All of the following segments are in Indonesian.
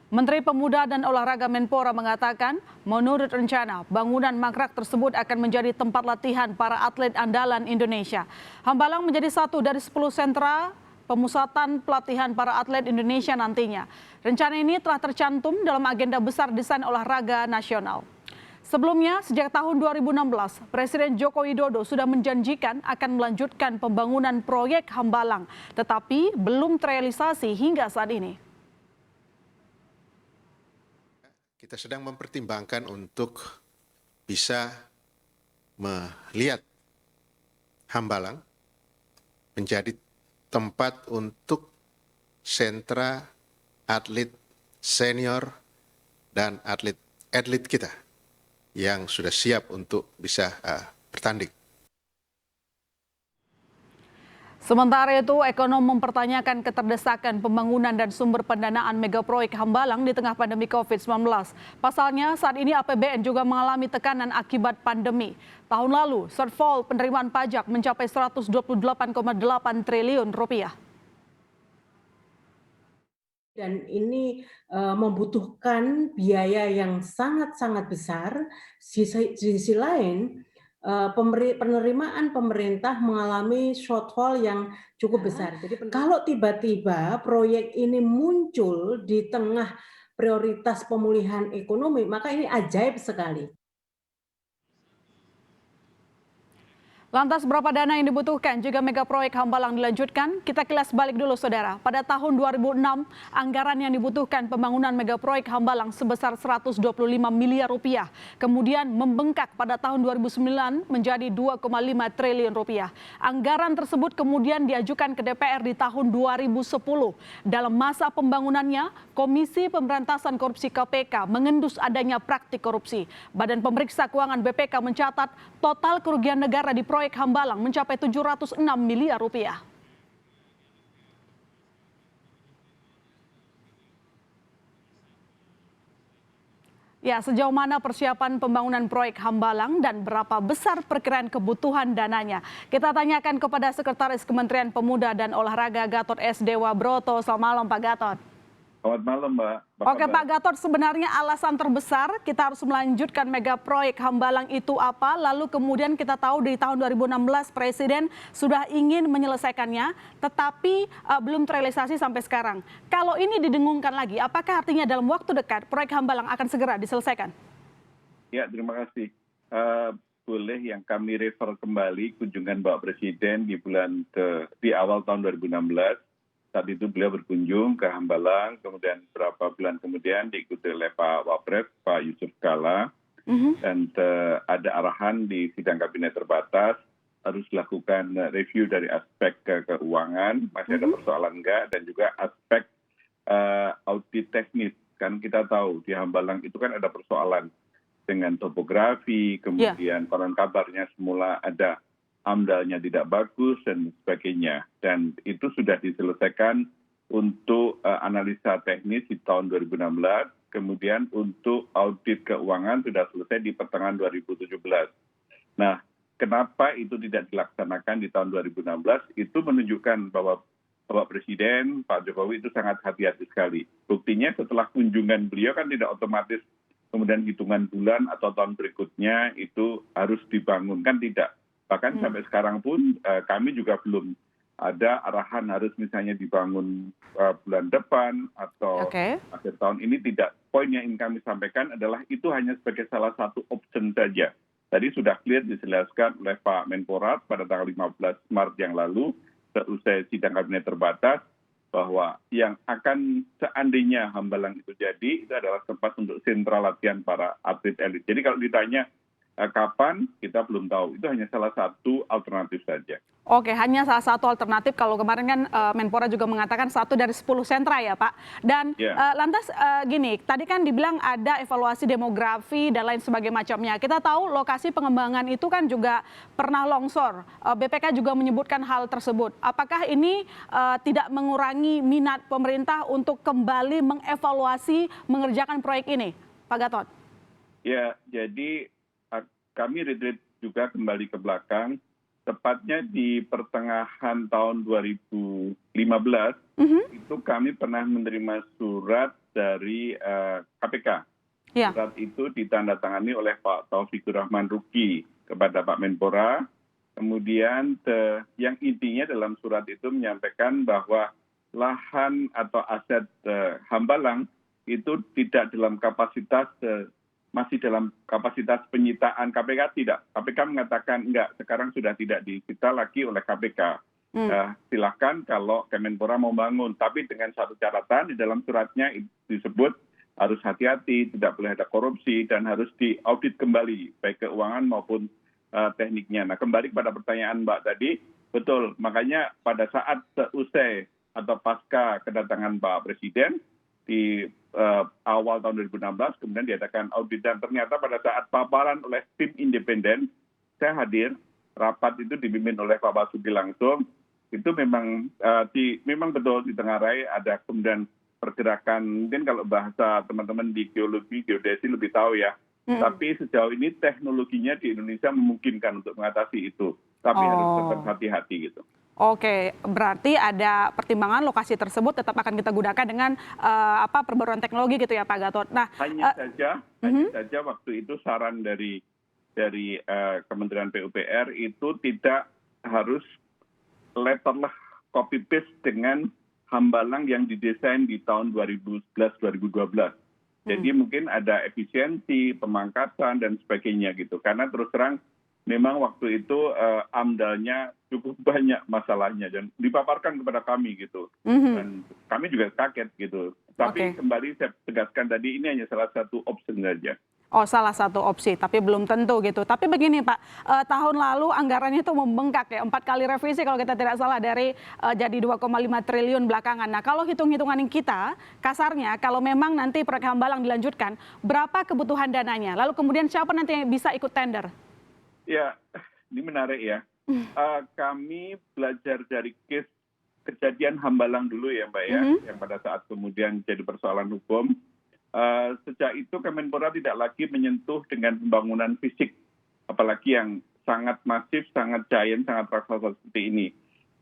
Menteri Pemuda dan Olahraga Menpora mengatakan, menurut rencana, bangunan mangkrak tersebut akan menjadi tempat latihan para atlet andalan Indonesia. Hambalang menjadi satu dari 10 sentra pemusatan pelatihan para atlet Indonesia nantinya. Rencana ini telah tercantum dalam agenda besar desain olahraga nasional. Sebelumnya, sejak tahun 2016, Presiden Joko Widodo sudah menjanjikan akan melanjutkan pembangunan proyek Hambalang, tetapi belum terrealisasi hingga saat ini. Kita sedang mempertimbangkan untuk bisa melihat Hambalang menjadi tempat untuk sentra atlet senior dan atlet kita yang sudah siap untuk bisa bertanding. Sementara itu, ekonom mempertanyakan keterdesakan pembangunan dan sumber pendanaan megaproyek Hambalang di tengah pandemi COVID-19. Pasalnya, saat ini APBN juga mengalami tekanan akibat pandemi. Tahun lalu, shortfall penerimaan pajak mencapai 128,8 triliun rupiah. Dan ini membutuhkan biaya yang sangat-sangat besar. Di sisi lain, penerimaan pemerintah mengalami shortfall yang cukup besar. Jadi kalau tiba-tiba proyek ini muncul di tengah prioritas pemulihan ekonomi, maka ini ajaib sekali. Lantas berapa dana yang dibutuhkan jika megaproyek Hambalang dilanjutkan? Kita kilas balik dulu saudara. Pada tahun 2006, anggaran yang dibutuhkan pembangunan megaproyek Hambalang sebesar 125 miliar rupiah. Kemudian membengkak pada tahun 2009 menjadi 2,5 triliun rupiah. Anggaran tersebut kemudian diajukan ke DPR di tahun 2010. Dalam masa pembangunannya, Komisi Pemberantasan Korupsi KPK mengendus adanya praktik korupsi. Badan Pemeriksa Keuangan BPK mencatat total kerugian negara di proyek Hambalang mencapai 706 miliar rupiah. Ya, sejauh mana persiapan pembangunan proyek Hambalang dan berapa besar perkiraan kebutuhan dananya? Kita tanyakan kepada Sekretaris Kementerian Pemuda dan Olahraga Gatot S. Dewa Broto. Selamat malam Pak Gatot. Selamat malam Mbak. Oke Pak Gatot, sebenarnya alasan terbesar kita harus melanjutkan mega proyek Hambalang itu apa? Lalu kemudian kita tahu di tahun 2016 Presiden sudah ingin menyelesaikannya, tetapi belum terrealisasi sampai sekarang. Kalau ini didengungkan lagi, apakah artinya dalam waktu dekat proyek Hambalang akan segera diselesaikan? Ya, terima kasih. Boleh yang kami refer kembali kunjungan Bapak Presiden di awal tahun 2016. Saat itu beliau berkunjung ke Hambalang, kemudian beberapa bulan kemudian diikuti oleh Pak Wapres, Pak Yusuf Kala, dan ada arahan di sidang kabinet terbatas harus dilakukan review dari aspek keuangan, masih ada persoalan enggak, dan juga aspek audit teknis. Kan kita tahu di Hambalang itu kan ada persoalan dengan topografi, kemudian konon kabarnya semula ada AMDAL-nya tidak bagus dan sebagainya, dan itu sudah diselesaikan untuk analisa teknis di tahun 2016, kemudian untuk audit keuangan sudah selesai di pertengahan 2017. Nah, kenapa itu tidak dilaksanakan di tahun 2016? Itu menunjukkan bahwa Bapak Presiden, Pak Jokowi itu sangat hati-hati sekali. Buktinya setelah kunjungan beliau kan tidak otomatis kemudian hitungan bulan atau tahun berikutnya itu harus dibangun, kan tidak. Bahkan sampai sekarang pun kami juga belum ada arahan harus misalnya dibangun bulan depan atau akhir tahun ini, tidak. Poin yang ingin kami sampaikan adalah itu hanya sebagai salah satu option saja. Tadi sudah clear dijelaskan oleh Pak Menpora pada tanggal 15 Maret yang lalu, seusai sidang kabinet terbatas, bahwa yang akan seandainya Hambalang itu jadi, itu adalah tempat untuk sentra latihan para atlet elit. Jadi kalau ditanya kapan, kita belum tahu. Itu hanya salah satu alternatif saja. Oke, hanya salah satu alternatif. Kalau kemarin kan Menpora juga mengatakan 1 dari 10 sentra ya Pak. Dan lantas gini, tadi kan dibilang ada evaluasi demografi dan lain sebagainya macamnya. Kita tahu lokasi pengembangan itu kan juga pernah longsor. BPK juga menyebutkan hal tersebut. Apakah ini tidak mengurangi minat pemerintah untuk kembali mengevaluasi mengerjakan proyek ini, Pak Gatot? Ya, jadi kami retreat juga kembali ke belakang, tepatnya di pertengahan tahun 2015, itu kami pernah menerima surat dari KPK. Ya. Surat itu ditandatangani oleh Pak Taufikur Rahman Ruki kepada Pak Menpora. Kemudian yang intinya dalam surat itu menyampaikan bahwa lahan atau aset Hambalang itu tidak dalam kapasitas masih dalam kapasitas penyitaan KPK, tidak. KPK mengatakan enggak, sekarang sudah tidak disita lagi oleh KPK. Silakan kalau Kemenpora mau bangun, tapi dengan satu catatan di dalam suratnya disebut harus hati-hati, tidak boleh ada korupsi dan harus diaudit kembali baik keuangan maupun tekniknya. Nah, kembali kepada pertanyaan Mbak tadi, betul. Makanya pada saat seusai atau pasca kedatangan Pak Presiden di awal tahun 2016, kemudian diadakan audit dan ternyata pada saat paparan oleh tim independen, saya hadir, rapat itu dipimpin oleh Pak Basuki langsung. Itu memang memang betul ditengarai ada kemudian pergerakan, mungkin kalau bahasa teman-teman di geologi, geodesi lebih tahu ya. Tapi sejauh ini teknologinya di Indonesia memungkinkan untuk mengatasi itu. Tapi harus tetap hati-hati gitu. Oke, berarti ada pertimbangan lokasi tersebut tetap akan kita gunakan dengan perbaruan teknologi gitu ya Pak Gatot. Nah, hanya saja waktu itu saran dari Kementerian PUPR itu tidak harus letterlah copy paste dengan Hambalang yang didesain di tahun 2011-2012. Jadi mungkin ada efisiensi, pemangkasan dan sebagainya gitu. Karena terus terang memang waktu itu AMDAL-nya cukup banyak masalahnya dan dipaparkan kepada kami gitu. Dan kami juga kaget gitu. Tapi kembali saya tegaskan tadi ini hanya salah satu opsi saja. Oh, salah satu opsi, tapi belum tentu gitu. Tapi begini Pak, tahun lalu anggarannya itu membengkak ya, 4 kali revisi kalau kita tidak salah dari jadi 2,5 triliun belakangan. Nah, kalau hitung-hitungan kita, kasarnya kalau memang nanti proyek Hambalang dilanjutkan, berapa kebutuhan dananya? Lalu kemudian siapa nanti yang bisa ikut tender? Ya, ini menarik ya. Kami belajar dari case kejadian Hambalang dulu ya Mbak ya, yang pada saat kemudian jadi persoalan hukum. Sejak itu Kemenpora tidak lagi menyentuh dengan pembangunan fisik, apalagi yang sangat masif, sangat giant, sangat raksasa seperti ini.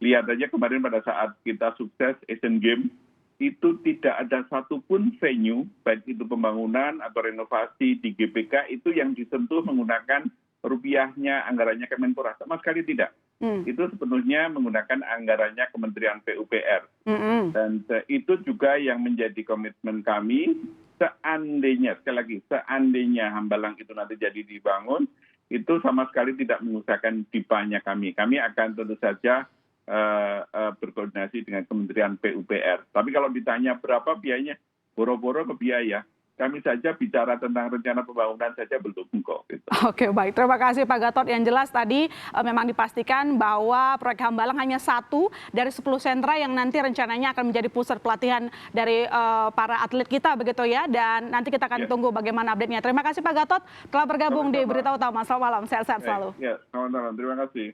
Lihat aja kemarin pada saat kita sukses Asian Games, itu tidak ada satupun venue, baik itu pembangunan atau renovasi di GBK, itu yang disentuh menggunakan rupiahnya, anggarannya Kemenpora. Sama sekali tidak. Itu sepenuhnya menggunakan anggarannya Kementerian PUPR. Dan itu juga yang menjadi komitmen kami. Seandainya, sekali lagi, seandainya Hambalang itu nanti jadi dibangun, itu sama sekali tidak mengusahakan dipanya kami. Kami akan tentu saja berkoordinasi dengan Kementerian PUPR. Tapi kalau ditanya berapa biayanya, boro-boro ke biaya. Kami saja bicara tentang rencana pembangunan saja belum kok. Gitu. Oke, baik. Terima kasih Pak Gatot. Yang jelas tadi memang dipastikan bahwa proyek Hambalang hanya satu dari 10 sentra yang nanti rencananya akan menjadi pusat pelatihan dari para atlet kita begitu ya. Dan nanti kita akan tunggu bagaimana update-nya. Terima kasih Pak Gatot telah bergabung di Berita Utama. Selamat malam, sehat-sehat selalu. Ya, selamat malam. Terima kasih.